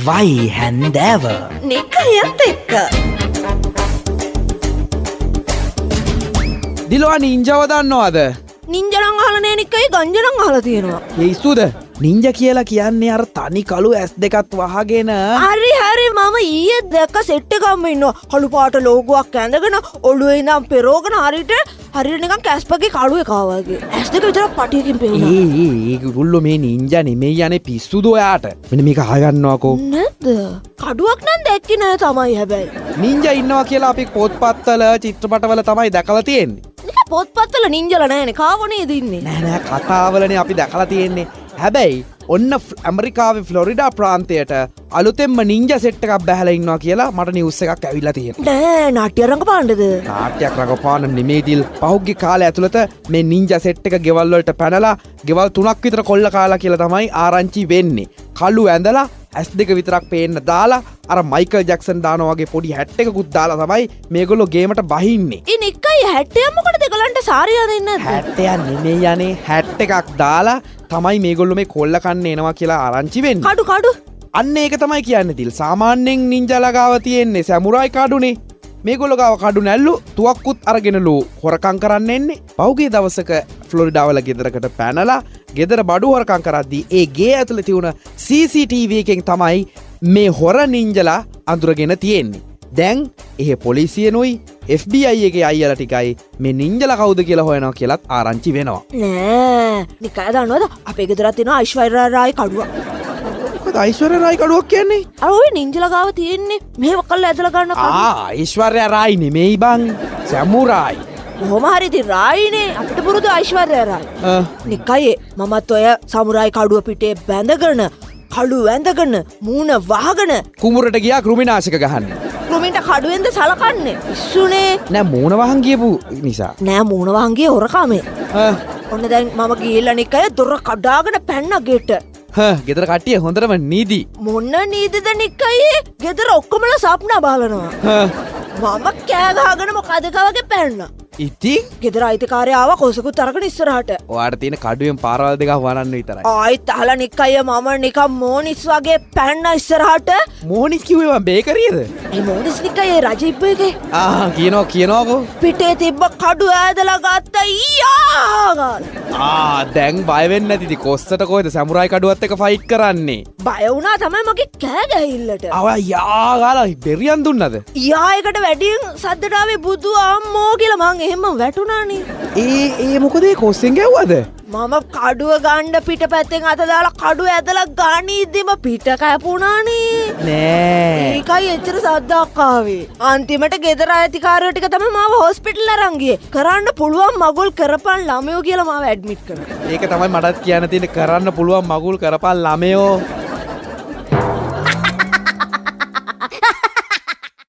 වයි හැන්දෑව නිකයත් එක්ක දිලවා නිංජව දන්නවාද නින්ජනං අහලනේ නිකයි ගංජනං අහලා තියෙනවා ඒස්තුද නිංජ කියලා කියන්නේ අර තනි කළු ඇස් දෙකත් වහගෙන හරි හරි මම ඊයේ දැක්ක සෙට් එකක්ම ඉන්නවා කළු පාට ලෝගෝවක් ඇඳගෙන ඔළුවේ ඉඳන් පෙරෝගෙන හරියට නිකන් කැස්පගේ කළු එකා වගේ ඇස් දෙක විතරක් පටියකින් පේනවා ඒක ගුල්ලෝ මේ නිංජ නෙමෙයි යන්නේ පිස්සුද ඔයාට මෙන්න මේක අහගන්නවාකෝ නැද්ද කඩුවක් නම් දැක්කේ නෑ තමයි හැබැයි නිංජ ඉන්නවා කියලා අපි පොත්පත්වල චිත්‍රපටවල තමයි දැකලා තියෙන්නේ පොත්පත්වල නින්ජල නෑනේ කාවනේ දින්නේ නෑ නෑ කතාවලනේ අපි දැකලා තියෙන්නේ හැබැයි ඔන්න ඇමරිකාවේ ෆ්ලොරිඩා ප්‍රාන්තයට අලුතෙන්ම නිංජ සෙට් එකක් බැහැලා ඉන්නවා කියලා මට නිවුස් එකක් ඇවිල්ලා තියෙනවා. නෑ නාට්‍ය රංගපාන්නද? නාට්‍යයක් රඟපාන නෙමෙයිදිල් පහුගිය කාලය ඇතුළත මේ නිංජ සෙට් එක ගෙවල් වලට පැනලා ගෙවල් 3ක් විතර කොල්ල කාලා කියලා තමයි ආරංචි වෙන්නේ. කළු ඇඳලා ඇස් දෙක විතරක් පේන්න දාලා අර මයිකල් ජැක්සන් දානවා වගේ පොඩි හැට් එකකුත් දාලා තමයි මේගොල්ලෝ ගේමට බහින්නේ. ඉතින් එකයි හැට් එක මොකටද ඒගොල්ලන්ට සාරියා දෙන්නේ නැද්ද? හැට් එක නෙමෙයි යන්නේ හැට් එකක් දාලා තමයි මේගොල්ලෝ මේ කොල්ල කන්න එනවා කියලා ආරංචි වෙන්නේ. කඩු අන්න ඒක තමයි කියන්නේ දිල්. සාමාන්‍යයෙන් නින්ජාලා ගාව තියෙන්නේ සැමුරායි කඩුනේ. මේගොල්ලෝ ගාව කඩු නැල්ලු තුවක්කුත් අරගෙනලු හොරකම් කරන්න එන්නේ. පහුගිය දවසක ෆ්ලොරිඩාවල ගෙදරකට පැනලා ගෙදර බඩු හොරකම් කරද්දී ඒ ගේ ඇතුලේ තියුණ CCTV එකෙන් තමයි මේ හොර නින්ජලා අඳුරගෙන තියෙන්නේ. දැන් එහෙ පොලිසියනුයි FBI එකේ අයියලා ටිකයි මේ නින්ජලා කවුද කියලා හොයනවා කියලාත් ආරංචි වෙනවා. නෑ නිකා දන්නවද අපේ ගෙදරත් තියෙනවා අයිශ්වර්යා රායි කඩුවක්. මොකද අයිශ්වර්යා රායි කඩුවක් කියන්නේ? අර ඔය නින්ජලා ගාව තියෙන්නේ මෙහෙම කල්ලා ඇදලා ගන්න කඩුව. අයිශ්වර්යා රායි නෙමෙයි බං සැමුරායි. කොහොම හරි ඉතින් රායිනේ අපිට පුරුදු අයිශ්වර්යා රායි. නිකයි මමත් ඔය සමුරායි කඩුව පිටේ බැඳගෙන කළු ඇඳගෙන මූණ වහගෙන කුඹුරට ගියා කෘමිනාශක ගහන්න. කෘමින්ට කඩුවෙන්ද සලකන්නේ? ඉස්සුනේ. නෑ මූණ වහන් ගියපු නිසා. නෑ මූණ වහන් ගියේ හොරකමේ. ඔන්න දැන් මම ගිහිල්ලා නිකය දොර කඩාගෙන පැන්න ගෙට. ගෙදර කට්ටිය හොඳටම නීති. මොන්න නීතිද නිකයි? ගෙදර ඔක්කොමලා සප්න බලනවා. මම කෑ ගහගෙන මොකද කවගේ පැන්න. ඉතින් ගෙදර අයිතිකාරය ආව කොසකුත් අරගෙන ඉස්සරහට. ඔයාට තියෙන කඩුවෙන් පාරවල් දෙකක් වරන්න විතරයි. ආයිත් අහලා නිකයි මම නිකන් මෝනිස් වගේ පැන්න ඉස්සරහට. මෝනිස් කිව්වේ මම බේකරියද? ඒ මෝනිස් නිකයි රජීප් එකේ. කියනවාකෝ. පිටේ තිබ්බ කඩු ඇදලා ගත්ත ඊයා. දැන් බය වෙන්නේ නැතිද කොස්සට කොහෙද සමුරායි කඩුවත් එක ෆයිට් කරන්නේ? බය වුණා තමයි මගේ කෑ ගැහිල්ලට. යා ගාලා බෙරියන් දුන්නද? යා එකට වැඩියෙන් සද්දට ආවේ බුදු අම්මෝ කියලා මං එහෙම වැටුණානේ. ඒ මොකද ඒ කොස්සෙන් ගැව්වද? මම කඩුව ගන්න පිටපැත්තෙන් අත දාලා කඩුව ඇදලා ගනිද්දිම පිට කැපුණානේ. නෑ. ඒකයි එච්චර සද්දක් ආවේ. අන්තිමට ගෙදර අයිතිකාරයෝ ටික තමයි මාව හොස්පිටල් අරන් ගියේ. කරන්න පුළුවන් මගුල් කරපන් ළමයෝ කියලා මාව ඇඩ්මිට් කරා. ඒක තමයි මටත් කියන්න තියෙන්නේ කරන්න පුළුවන් මගුල් කරපන් ළමයෝ.